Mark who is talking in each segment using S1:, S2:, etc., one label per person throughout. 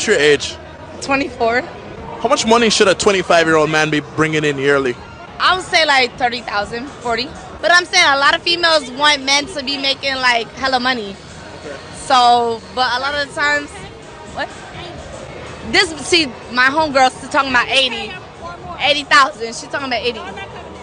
S1: What's your age?
S2: 24.
S1: How much money should a 25-year-old man be bringing in yearly?
S2: I would say like 30,000, 40. But I'm saying a lot of females want men to be making like hella money. So, but a lot of the times, what? See, my homegirl's talking about 80,000. She's talking about 80.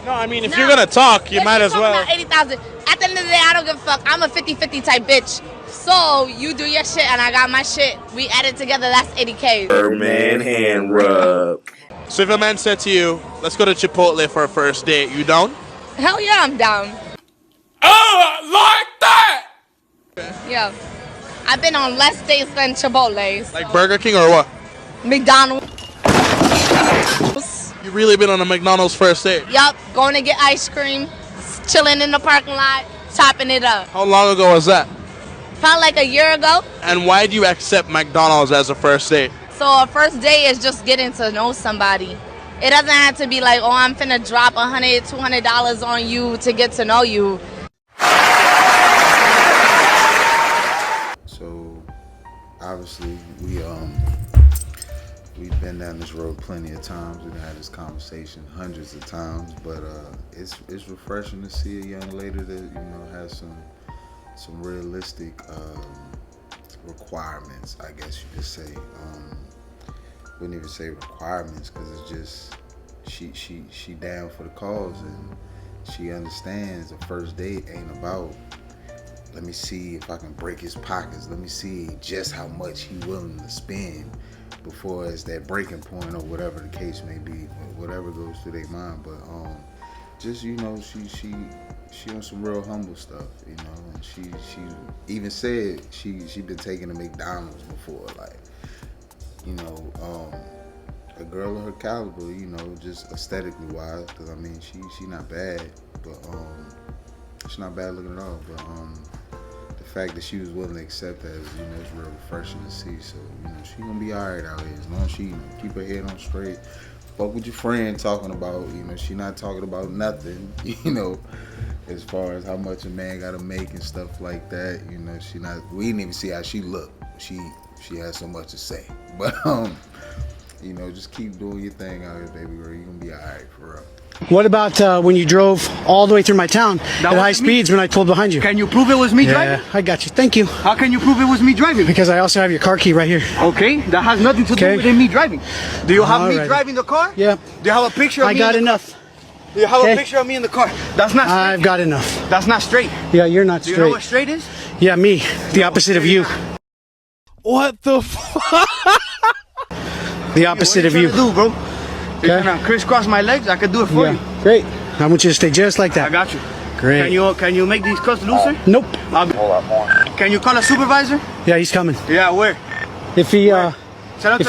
S1: No, I mean, if you're going to talk, you might as well.
S2: About 80,000. At the end of the day, I don't give a fuck. I'm a 50-50 type bitch. So, you do your shit and I got my shit. We add it together, that's 80K.
S3: Birdman hand rub.
S1: So if a man said to you, let's go to Chipotle for a first date, you down?
S2: Hell yeah, I'm down.
S3: Like that!
S2: Yeah. I've been on less dates than Chipotle's.
S1: Like Burger King or what?
S2: McDonald's.
S1: You really been on a McDonald's first date?
S2: Yup, going to get ice cream, chilling in the parking lot, chopping it up.
S1: How long ago was that?
S2: Probably like a year ago.
S1: And why do you accept McDonald's as a first date?
S2: So a first date is just getting to know somebody. It doesn't have to be like, oh, I'm finna drop $100, $200 on you to get to know you.
S4: So obviously we've been down this road plenty of times. We've had this conversation hundreds of times, but it's refreshing to see a young lady that has some realistic requirements, I guess you could say. Wouldn't even say requirements, because it's just she down for the cause, and she understands the first date ain't about, let me see if I can break his pockets, let me see just how much he willing to spend before it's that breaking point, or whatever the case may be, whatever goes through their mind. But just she on some real humble stuff, and she even said she been taking to McDonald's before, like, a girl of her caliber, just aesthetically wise, because I mean she not bad, but she's not bad looking at all, but the fact that she was willing to accept that is, it's real refreshing to see. So she gonna be alright out here as long as she keep her head on straight. Fuck with your friend talking about, she not talking about nothing, as far as how much a man gotta make and stuff like that. She not. We didn't even see how she looked. She has so much to say, but just keep doing your thing out here, baby girl. You gonna be alright for real.
S5: What about when you drove all the way through my town at high speeds when I pulled behind you?
S6: Can you prove it was me driving?
S5: Yeah, I got you. Thank you.
S6: How can you prove it was me driving?
S5: Because I also have your car key right here.
S6: Okay, that has nothing to do with me driving. Do you have me driving the car?
S5: Yeah.
S6: Do you have a picture of me?
S5: I got enough.
S6: Do you have a picture of me in the car? That's not straight.
S5: I've got enough.
S6: That's not straight.
S5: Yeah, you're not straight.
S6: Do you know what straight is?
S5: Yeah, me. The opposite of you.
S1: What the fuck?
S5: The opposite of you.
S6: What are you trying to do, bro? You're gonna crisscross my legs? I could do it for you.
S5: Great. I want you to stay just like that.
S6: I got you.
S5: Great.
S6: Can you make these cuffs looser?
S5: Nope.
S6: Can you call a supervisor?
S5: Yeah, he's coming.
S6: Yeah, where?
S5: If he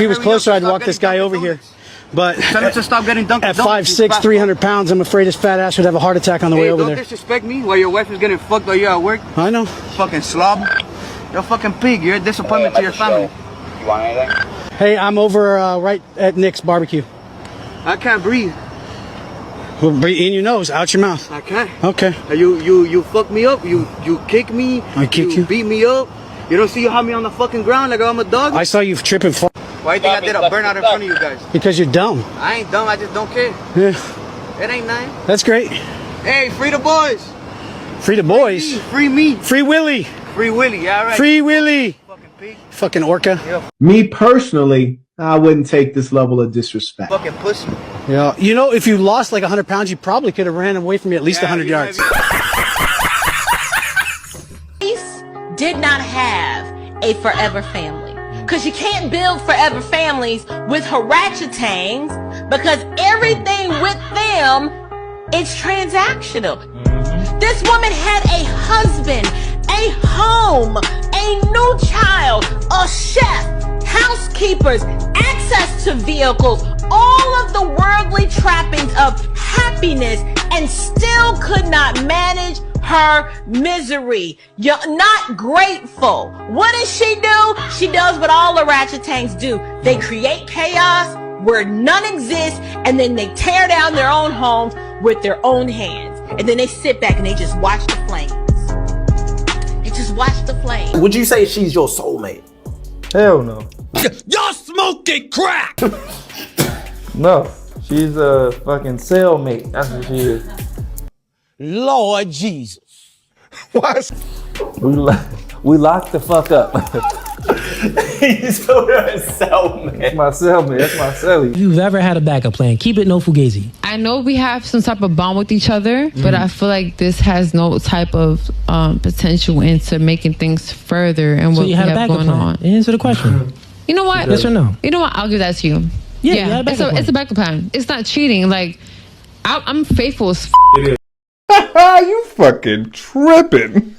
S5: was closer, I'd walk this guy over here. But
S6: tell him to stop getting dunked.
S5: At 5'6", 300 pounds, I'm afraid his fat ass would have a heart attack on the way over there.
S6: Don't disrespect me while your wife is getting fucked while you're at work.
S5: I know.
S6: Fucking slob. You're a fucking pig. You're a disappointment to your family.
S3: You want anything?
S5: Hey, I'm over right at Nick's barbecue.
S6: I can't breathe.
S5: Well, breathe in your nose, out your mouth.
S6: I can't.
S5: Okay.
S6: You fuck me up. You kick me.
S5: I kick you.
S6: Beat me up. You don't see you have me on the fucking ground like I'm a dog?
S5: I saw you tripping.
S6: Why do you think I did a burnout in front of you guys?
S5: Because you're dumb.
S6: I ain't dumb. I just don't care.
S5: Yeah.
S6: It ain't nothing.
S5: That's great.
S6: Hey, free the boys.
S5: Free the boys.
S6: Free me.
S5: Free Willie.
S6: Free Willie. Yeah, right.
S5: Free Willie.
S6: Fucking pig.
S5: Fucking orca.
S6: Yeah.
S7: Me personally, I wouldn't take this level of disrespect.
S6: Fucking pussy.
S5: Yeah. If you lost like 100 pounds, you probably could have ran away from me at least 100 yards.
S8: Did not have a forever family. Because you can't build forever families with harachatangs, because everything with them is transactional. This woman had a husband, a home, a new child, a chef, housekeepers, access to vehicles, all of the worldly trappings of happiness, and still could not manage her misery. You're not grateful. What does she do? She does what all the ratchetangs do. They create chaos where none exists, and then they tear down their own homes with their own hands. And then they sit back and they just watch the flames. They just watch the flames.
S9: Would you say she's your soulmate?
S7: Hell no.
S9: Your smoking crack.
S10: No, she's a fucking cellmate. That's what she is.
S9: Lord Jesus.
S7: What?
S10: We locked the fuck up.
S3: He's told her a cellmate.
S10: That's my cellmate. That's my cellie.
S11: If you've ever had a backup plan, keep it no fugazi.
S12: I know we have some type of bond with each other, but I feel like this has no type of potential into making things further and what
S11: So you
S12: we
S11: had a
S12: have
S11: backup
S12: going
S11: plan.
S12: on.
S11: Answer the question.
S12: You know what?
S11: Yes or no?
S12: You know what? I'll give that to you.
S11: Yeah, you had a backup plan.
S12: it's a backup plan. It's not cheating. Like, I'm faithful as
S3: It is.
S7: You fucking tripping.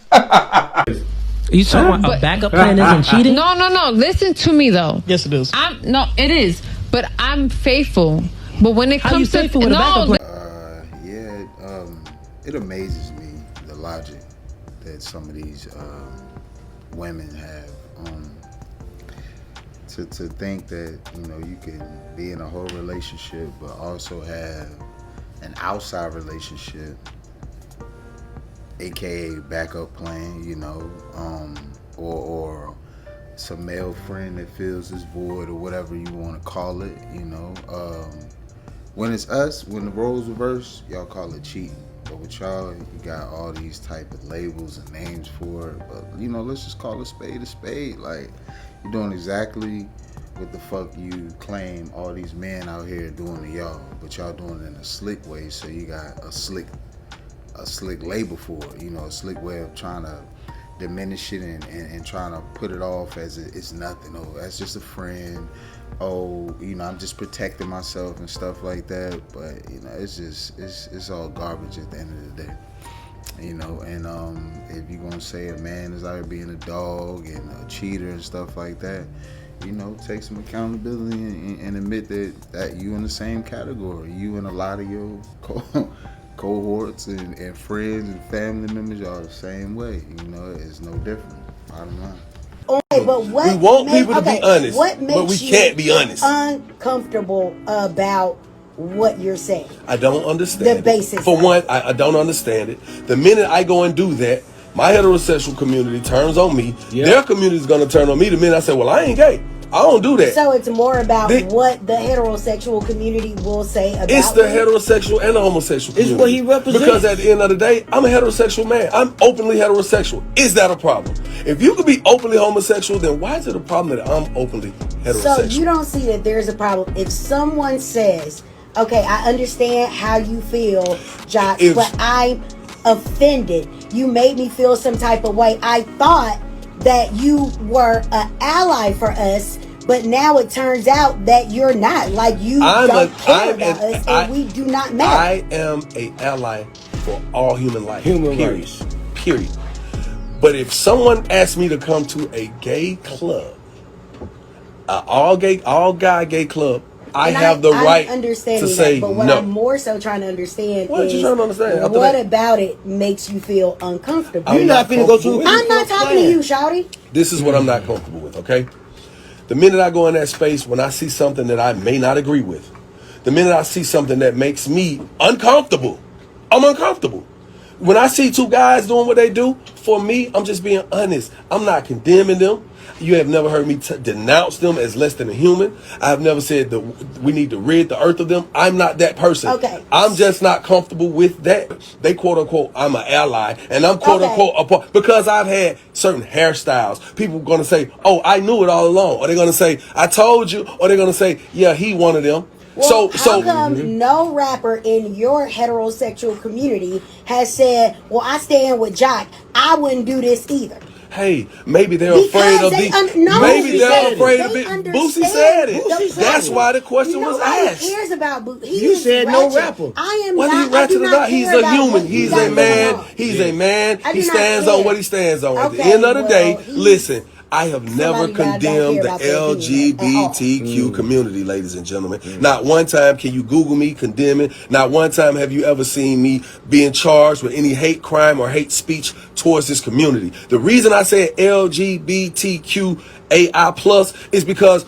S11: You talking about a backup plan isn't cheating?
S12: No. Listen to me though.
S11: Yes, it is.
S12: It is. But I'm faithful. But when it
S11: How you
S12: comes to
S11: faithful with a backup plan?
S4: It amazes me the logic that some of these women have. To think that you can be in a whole relationship but also have an outside relationship, aka backup plan, or some male friend that fills this void or whatever you want to call it, when it's us, when the roles reverse, y'all call it cheating. But with y'all, you got all these type of labels and names for it. But let's just call a spade a spade. Like, you're doing exactly what the fuck you claim all these men out here doing to y'all, but y'all doing it in a slick way. So you got a slick label for it, a slick way of trying to diminish it and trying to put it off as it's nothing. Oh, that's just a friend. Oh, I'm just protecting myself and stuff like that. But it's all garbage at the end of the day. And if you're gonna say a man is out here being a dog and a cheater and stuff like that, take some accountability and admit that you in the same category. You and a lot of your cohorts and friends and family members are the same way. It's no different. Bottom line.
S13: Okay, but what
S9: we want people to be honest,
S13: what makes
S9: but we can't be honest.
S13: Uncomfortable about what you're saying?
S9: I don't understand
S13: the basics.
S9: For one, I don't understand it. The minute I go and do that, my heterosexual community turns on me. Yep. Their community is going to turn on me the minute I say, well, I ain't gay. I don't do that.
S13: So it's more about what the heterosexual community will say about
S9: it's the heterosexual and the homosexual community.
S11: It's what he represents.
S9: Because at the end of the day, I'm a heterosexual man. I'm openly heterosexual. Is that a problem? If you could be openly homosexual, then why is it a problem that I'm openly heterosexual?
S13: So you don't see that there's a problem. If someone says, okay, I understand how you feel, Jock, but I'm offended. You made me feel some type of way. I thought that you were an ally for us, but now it turns out that you're not. Like, you don't care about us, and we do not matter.
S9: I am an ally for all human life. Period. But if someone asks me to come to a gay club, all guy gay club, I have the right to say
S13: but what
S9: no.
S13: I'm more so trying to understand
S9: What
S13: is
S9: you trying to understand?
S13: what about it makes you feel uncomfortable?
S9: You're not finna go through.
S13: I'm not talking to you, Shawty.
S9: This is what I'm not comfortable with, okay? The minute I go in that space, when I see something that I may not agree with, the minute I see something that makes me uncomfortable, I'm uncomfortable. When I see two guys doing what they do, for me, I'm just being honest. I'm not condemning them. You have never heard me denounce them as less than a human. I have never said that we need to rid the earth of them. I'm not that person.
S13: Okay.
S9: I'm just not comfortable with that. They quote unquote, I'm an ally, and I'm quote unquote a part, because I've had certain hairstyles. People are going to say, oh, I knew it all along. Or they're going to say, I told you. Or they're going to say, yeah, he one of them.
S13: Well, how come no rapper in your heterosexual community has said, well, I stand with Jock, I wouldn't do this either?
S9: Hey, maybe they're afraid of maybe they're afraid of it. Boosie said it. That's why the question was asked.
S13: Nobody cares about Boosie.
S11: You said no rapper.
S13: I am
S9: whether he ratchet or not, he's a human. He's a man. He's a man. He stands on what he stands on. At the end of the day, listen, I have never condemned the LGBTQ community, ladies and gentlemen. Not one time can you Google me condemning. Not one time have you ever seen me being charged with any hate crime or hate speech towards this community. The reason I said LGBTQAI+ is because,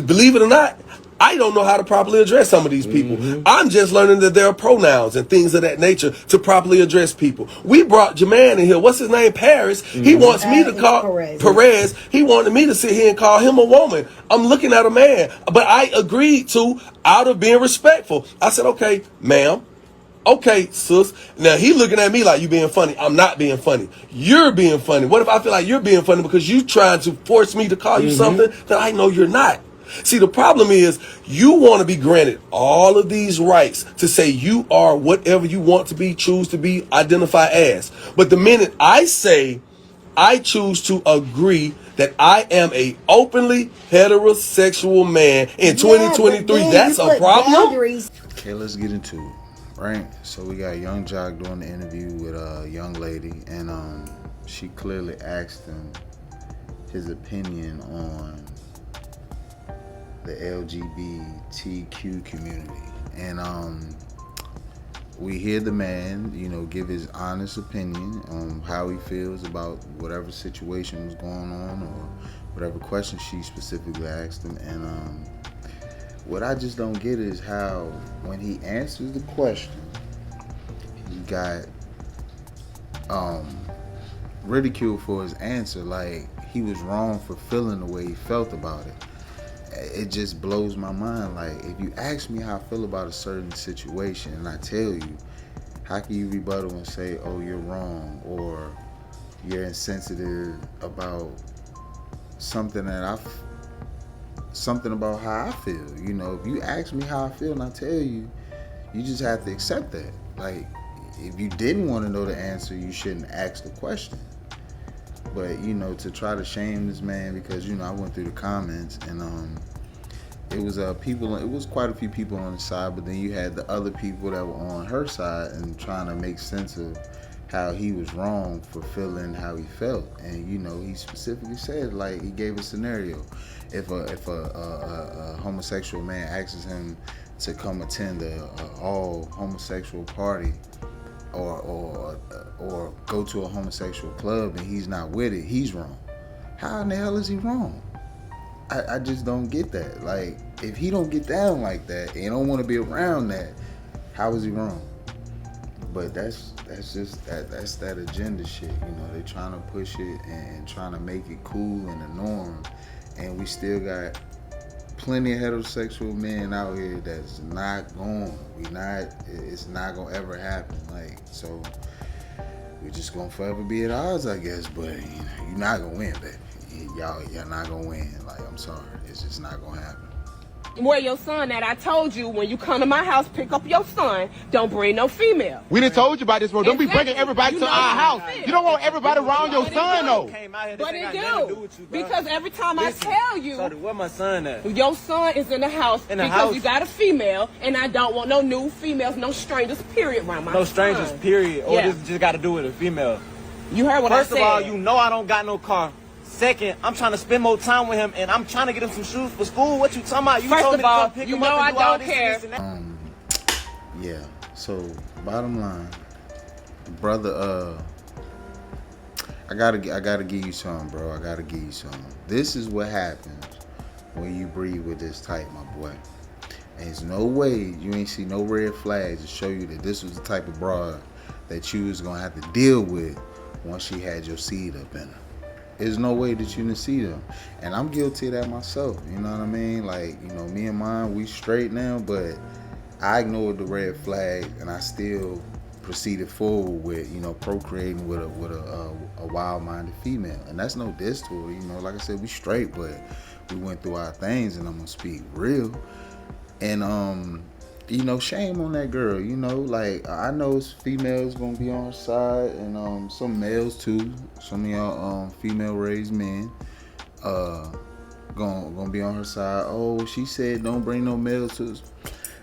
S9: believe it or not, I don't know how to properly address some of these people. I'm just learning that there are pronouns and things of that nature to properly address people. We brought Jermaine in here. What's his name? Paris. He wants me to call Perez. He wanted me to sit here and call him a woman. I'm looking at a man. But I agreed to, out of being respectful. I said, okay, ma'am. Okay, sis. Now he looking at me like you being funny. I'm not being funny. You're being funny. What if I feel like you're being funny because you trying to force me to call you something that I know you're not? See, the problem is you want to be granted all of these rights to say you are whatever you want to be, choose to be, identify as. But the minute I say I choose to agree that I am a openly heterosexual man in 2023, that's a problem.
S4: Okay, let's get into it. Right, so we got Young Jock doing the interview with a young lady, and she clearly asked him his opinion on the LGBTQ community, and we hear the man, you know, give his honest opinion on how he feels about whatever situation was going on or whatever question she specifically asked him, and what I just don't get is how, when he answers the question, he got ridiculed for his answer, like he was wrong for feeling the way he felt about it. It just blows my mind. Like, if you ask me how I feel about a certain situation and I tell you, how can you rebuttal and say, oh, you're wrong, or you're insensitive about something that something about how I feel? You know, if you ask me how I feel and I tell you, you just have to accept that. Like, if you didn't want to know the answer, you shouldn't ask the question. But, you know, to try to shame this man, because, you know, I went through the comments, and it was quite a few people on the side, but then you had the other people that were on her side and trying to make sense of how he was wrong for feeling how he felt. And, you know, he specifically said, like, he gave a scenario. If a homosexual man asks him to come attend a all homosexual party or go to a homosexual club and he's not with it, he's wrong. How in the hell is he wrong? I just don't get that. Like, if he don't get down like that and don't want to be around that, how is he wrong? But that's that agenda shit. You know, they trying to push it and trying to make it cool and the norm. And we still got plenty of heterosexual men out here that's not going. It's not gonna ever happen. Like, so we're just gonna forever be at odds, I guess. But, you know, you're not gonna win, baby. Y'all not gonna win. Like, I'm sorry, it's just not gonna happen.
S14: Where your son at? I told you, when you come to my house, pick up your son. Don't bring no female.
S15: We done told you about this, bro. Don't be bringing everybody to our house. You don't want everybody around your son, though.
S14: But it do. Because every time I tell you,
S16: where my son at?
S14: Your son is in the house because you got a female, and I don't want no new females, no strangers, period, around my son.
S16: No strangers, period. Or this just got to do with a female.
S14: You heard what I said.
S16: First of all, you know I don't got no car. Second, I'm trying to spend more time with him, and I'm trying to get him some shoes for school. What you talking about? You
S14: First
S16: told
S14: of
S16: me to
S14: all,
S16: come pick
S14: you
S16: him
S14: know
S16: up
S14: I
S16: and do all
S14: don't
S16: this
S14: care.
S16: and this and that.
S4: Yeah. So, bottom line, brother, I gotta give you some, bro. I gotta give you some. This is what happens when you breed with this type, my boy. And there's no way you ain't see no red flags to show you that this was the type of broad that you was gonna have to deal with once she had your seed up in her. There's no way that you didn't see them. And I'm guilty of that myself. You know what I mean? Like, you know, me and mine, we straight now, but I ignored the red flag and I still proceeded forward with, you know, procreating with a wild-minded female. And that's no diss to her. You know, like I said, we straight, but we went through our things, and I'm gonna speak real. And you know, shame on that girl. You know, like, I know females gonna be on her side, and some males too. Some of y'all female raised men gonna be on her side. Oh, she said don't bring no males to us.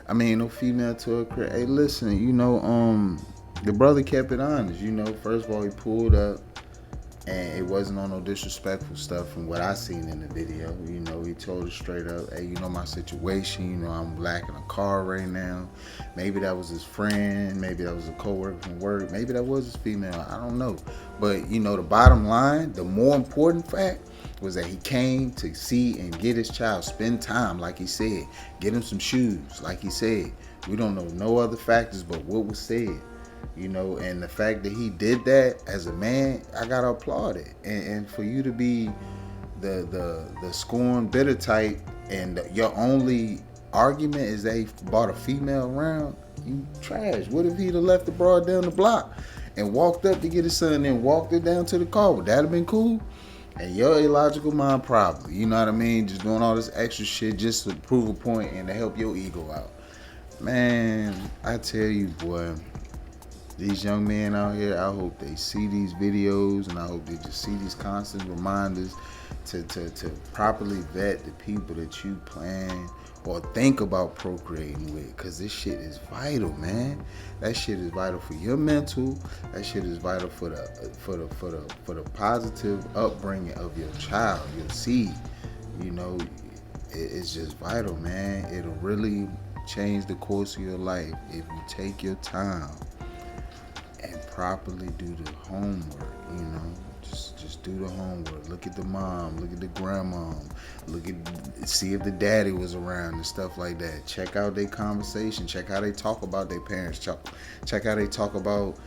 S4: I mean, no female to her crib. Hey, listen, you know, the brother kept it honest. You know, first of all, he pulled up, and it wasn't on no disrespectful stuff from what I seen in the video. You know, he told her straight up, hey, you know my situation. You know, I'm lacking a car right now. Maybe that was his friend. Maybe that was a coworker from work. Maybe that was his female. I don't know. But, you know, the bottom line, the more important fact was that he came to see and get his child, spend time, like he said, get him some shoes, like he said. We don't know no other factors but what was said, you know, and the fact that he did that as a man, I gotta applaud it. And for you to be the scorn, bitter type, and your only argument is that he bought a female around, you trash. What if he'd have left the broad down the block and walked up to get his son and then walked it down to the car? Would that have been cool? And your illogical mind probably, you know what I mean? Just doing all this extra shit just to prove a point and to help your ego out. Man, I tell you, boy, these young men out here, I hope they see these videos and I hope they just see these constant reminders to properly vet the people that you plan or think about procreating with, because this shit is vital, man. That shit is vital for your mental. That shit is vital for the positive upbringing of your child, your seed. You know, it's just vital, man. It'll really change the course of your life if you take your time and properly do the homework, you know. Just do the homework. Look at the mom, look at the grandma, see if the daddy was around and stuff like that. Check out their conversation. Check how they talk about their parents. Check how they talk about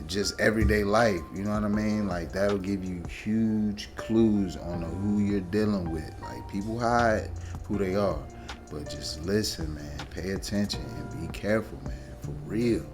S4: just everyday life. You know what I mean? Like, that'll give you huge clues on who you're dealing with. Like, people hide who they are, but just listen, man. Pay attention and be careful, man. For real.